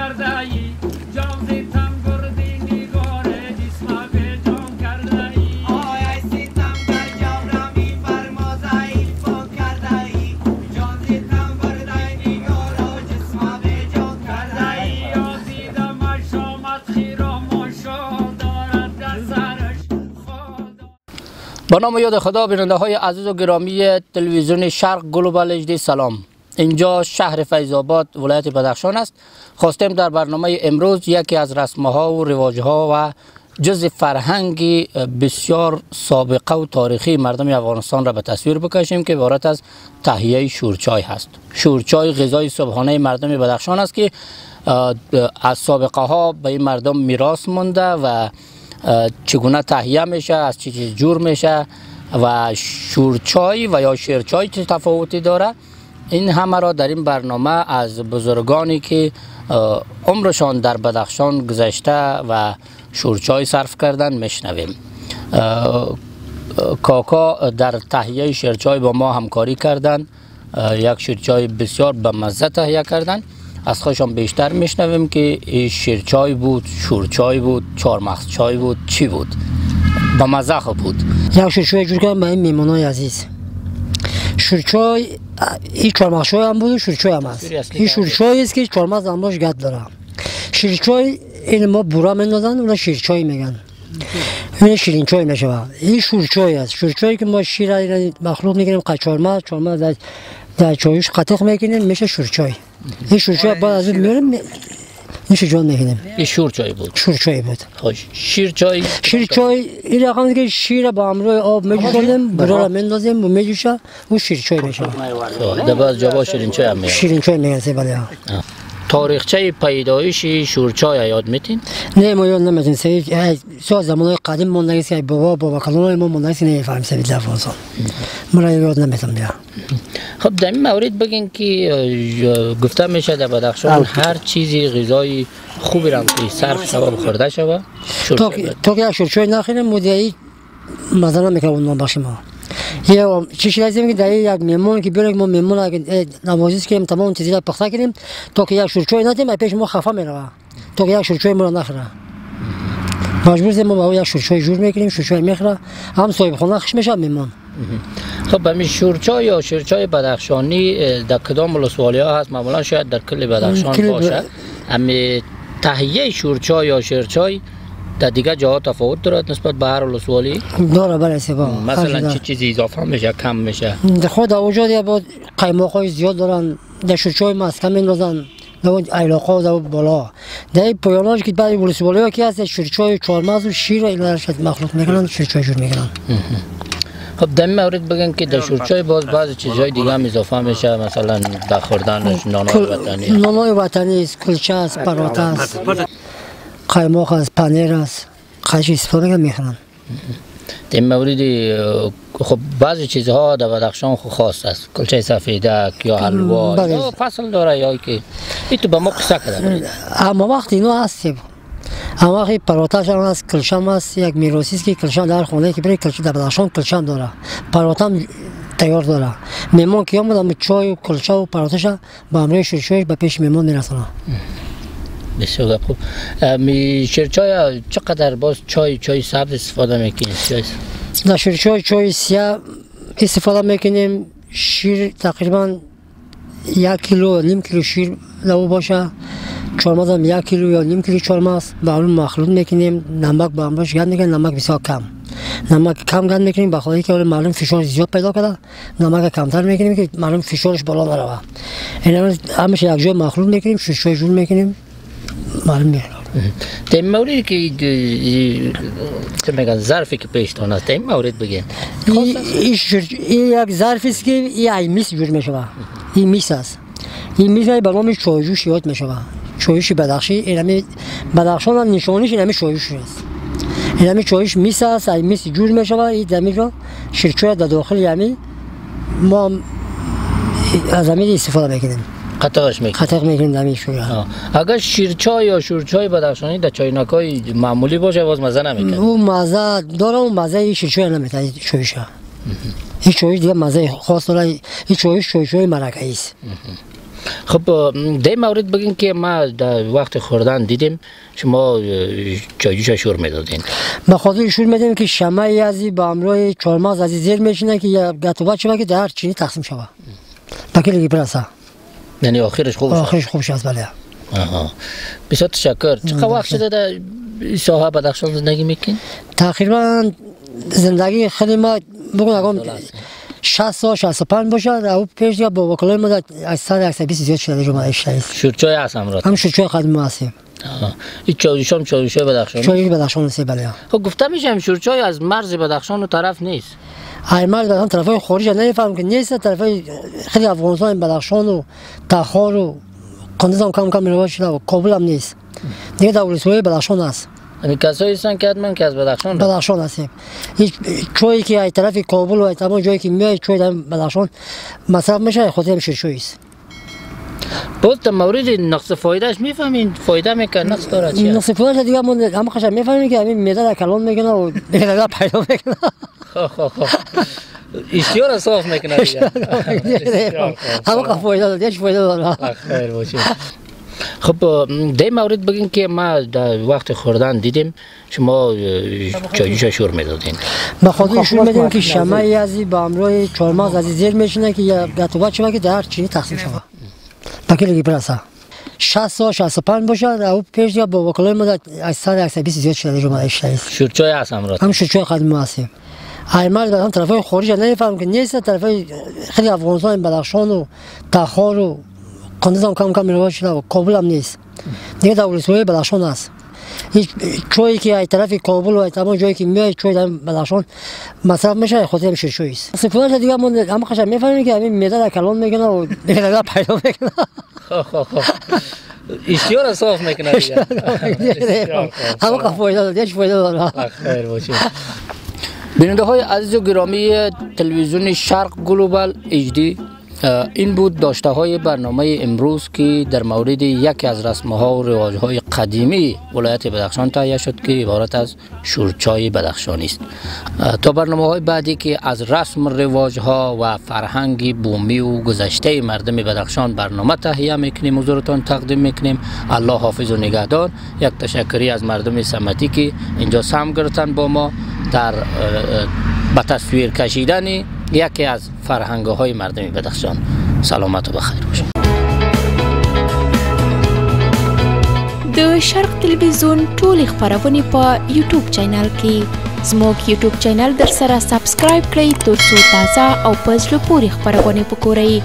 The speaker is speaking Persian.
کرده ای جام زیتم گردی نگار جسم به جام کرده ای آی سیتم در جام را می فرمازه ای فا کرده ای جام زیتم گردی نگار جسم به جام کرده ای آزیدم شامت خیرام شام دارد در سرش خدا. با نام یاد خدا، بیننده های عزیز و گرامی تلویزیون شرق گلوبال اچ سلام. اینجا شهر فیض آباد ولایت بدخشان است. خواستیم در برنامه امروز یکی از رسم‌ها و رواج‌ها و جزء فرهنگ بسیار سابقه و تاریخی مردم افغانستان را به تصویر بکشیم که عبارت از تهیه شورچای هست. شورچای غذای صبحانه مردم بدخشان است که از سابقه ها به این مردم میراث مونده و چگونه تهیه میشه، از چه چیز جور میشه و شورچای و یا شیرچای چه تفاوتی داره. این همه را در این برنامه از بزرگانی که عمرشان در بدخشان گذشته و شورچای صرف کردن میشنویم. کاکا در تهیه شیرچای با ما همکاری کردند. یک شیرچای بسیار به مزه تهیه کردند. از خودشان بیشتر میشنویم که شیرچای بود، شورچای بود، چهارمغز چای بود، چی بود؟ به مزه خوب بود. یک شیرچای جور کردم به این میمانای عزیز. شورچای این چهارمغز چای هم بود و شورچای هم هست. این شورچای است که چهارمغز هم باش گد داره. شیرچای این ما بورا میندازن، اونا شیرچای میگن. این شیرین چای میشه. این شورچای است. شورچایی که ما شیر مخلوط میگیریم، قچارمغز، چهارمغز در چایش قطق میکنیم میشه شورچای. این شورچای بعد از اون میاریم میشه جان میکنیم. این شورچای بود. شورچای بود. خوش. شیرچای این رقم که شیر با همراه آب میجوشیم، برا را میندازیم و میجوشه و شیرچای میشه. در بعض جاها شیرینچای هم میگن. شیرینچای میگن بله. تاریخچه پیدایش شورچای یاد میتین؟ نه ما یاد نمیتونیم. سال زمانهای قدیم مونده است که بابا کلانای ما مونده است نمیفهمیم سوید افغانستان. ما یاد نمیتونم بیا. خب در این مورد بگین که گفته میشه در بدخشان هر چیزی غذای خوبی را که صرف شود بخورده شود. تا که یک شورچای نخوریم مدعی مثلا میکنه اون بخش ما. یا چیزی لازم که در یک میمون که بیاریم ما میمون اگه نوازی کنیم تمام چیزی را پخته کنیم تا که یک شورچای ندیم پیش ما خفه میره. تا که یک شورچای ما را نخوره. مجبور ما با یک شورچای جور میکنیم، شورچای میخوره، هم صاحب خانه خوش میشه میمون. خب همین شورچای یا شیرچای بدخشانی در کدام ولسوالی ها هست؟ معمولا شاید در کل بدخشان باشه. اما تهیه شورچای یا شیرچای در دیگه جاها تفاوت دارد نسبت به هر ولسوالی؟ داره بله سبا. مثلا چه چیزی اضافه میشه، کم میشه؟ خود اوجا یا با قیماقای زیاد دارن، در شورچای مسکن میندازن، در علاقه و بالا. در پایاناش که بعضی ولسوالی ها که هست شورچای چهارمغز و شیر اینا مخلوط میکنن، شورچای جور میکنن. خب در این مورد بگن که در شورچای باز بعضی چیزهای دیگه هم اضافه میشه، مثلا در خوردنش نانای وطنی. نانای وطنی است، کلچه است، پراتا است، قیماق است، پنیر است، خیلی استفاده میکنن. در این مورد خب بعضی چیزها در بدخشان خاص است، کلچه سفیدک یا حلوا فصل داره یا که این تو به ما قصه کرده. اما وقت اینا هستیم. اما وقتی پراتاش هم هست، کلچه هم هست، یک میراثی است که کلچه در خونه که بری کلچه در بدخشان کلچه هم داره، پراتا هم تیار داره. میمون که آمدن چای و کلچه و پراتاش با همراه شورچایش به پیش میمون میرسونه. بسیار خوب. شیرچای چقدر باز چای سبز استفاده میکنیم؟ در شیرچای چای سیاه استفاده میکنیم. شیر تقریبا 1 کیلو نیم کیلو شیر لو باشه، چهارمغز هم 1 کیلو یا نیم کیلو چهارمغز با اون مخلوط میکنیم. نمک با همراهش گند میکنیم، نمک بسیار کم. نمک کم گند میکنیم به خاطر که معلوم فشار زیاد پیدا کرده، نمک کمتر میکنیم که معلوم فشارش بالا نره. اینا همش یک جای مخلوط میکنیم، شیرچای جور میکنیم. معلوم میشه. در موردی که چه میگن ظرفی که پیشتان است، در مورد بگین. این یک ظرفی است که این میس جور میشه. این میس است. این میس به نام چایجوش یاد میشه. چایجوش بدخشی، این بدخشان هم نشانیش این چایجوش است. این چایجوش میس است، این میس جور میشه. این دمیجا شیرچای در داخل یعنی ما از همین استفاده میکنیم. قطعش میکنیم دمی شوره. اگر شیرچای یا شورچای بدخشانی در چاینکای معمولی باشه باز مزه نمیکنه. اون مزه داره، اون مزه شیرچای نمیده چایشه. این چای دیگه مزه خاص داره. این چای مرکزی است. خب در مورد بگین که ما در وقت خوردن دیدیم شما چایجوش شور میدادین. به خاطر شور میدیم که شمعی ازی با همراه چهارمغز ازی زیر میشینه که یا گتوبت شود که در چینی تقسیم شود. بکیلی برسه. یعنی آخرش خوب شد. آخرش خوب شد بله. بسیار تشکر. چقدر وقت شده در ساحه بدخشان زندگی میکنین؟ تقریبا زندگی خیلی ما بگم 60 سال 65 باشه او پیش دیگه با وکلای ما 120 زیاد شده جو ما اشتایی. شورچای هست همراه. هم شورچای قدیمی هستیم. این چایجوشم چایجوشای بدخشان. چایجوش بدخشان است بله. خب گفته میشم شورچای از مرز بدخشان و طرف نیست. ای مرز بدخشان طرفای خارج نمیفهم که نیست طرفای خیلی افغانستان بدخشان و تخار و قندوز کم کم رواج شده و کابل هم نیست. دیگه دولت‌های بدخشان است. یعنی کسایی هستن که حتما که از بدخشان هستیم. هیچ چویی که از طرف کابل و تمام جایی که میاد چوی در بدخشان مصرف میشه خاطر هم شیرچویی است. باز در مورد نقص فایدهش میفهمین فایده میکنه نقص داره چیه؟ نقص فایدهش دیگه ما همه خشم میفهمیم که همین معده را کلان میکنه و دیگه پیدا میکنه. اشتیار صاف میکنه دیگه. همه فایده داره دیگه فایده داره. خیر باشه. خب در مورد بگین که ما در وقت خوردن دیدیم شما چایجوش شور میدادین. به خاطر شور میدیم که شمعی ازی با همراه چهارمغز ازی زیر میشینه که یا گتوبت شود که در چینی تقسیم شود. بکیلی برسه. 60 سال 65 باشه او پیش دیگه با وکلای ما 120 زیاد شده جو ما اشتایی. شورچای هست همراه. هم شورچای قدیمی هستیم. ای مرز بدخشان طرفای خارج نمیفهم که نیست طرفای خیلی افغانستان بدخشان و تخار و قندوز کم کم رواج شده و کابل هم نیست. دیگه دولت‌های بدخشان است. هیچ چویی که از طرف کابل و تمام جایی که میاد چوی در بدخشان مصرف میشه خاطر هم شیرچویی است. استفاده دیگه ما همه خشم میفهمیم که همین معده را کلان میکنه و دیگه پیدا میکنه. اشتیار صاف میکنه دیگه. همه فایده داره دیگه فایده داره. خیر باشه. بیننده های عزیز و گرامی تلویزیون شرق گلوبال HD این بود داشته های برنامه امروز که در مورد یکی از رسم ها و رواج های قدیمی ولایت بدخشان تهیه شد که عبارت از شورچای بدخشانی است. تا برنامه های بعدی که از رسم رواج ها و فرهنگ بومی و گذشته مردم بدخشان برنامه تهیه میکنیم حضورتان تقدیم میکنیم. الله حافظ و نگهدار. یک تشکری از مردم سمتی که اینجا سهم گرفتن با ما در به تصویر کشیدن یکی از فرهنگ های مردم بدخشان. سلامت و بخیر باشید. د شرق تلویزیون ټول خبرونه په یوټیوب چینل کې زموږ یوټیوب چینل در سره سبسکرایب کړئ ترڅو تازه او په زړه پورې خبرونه وګورئ.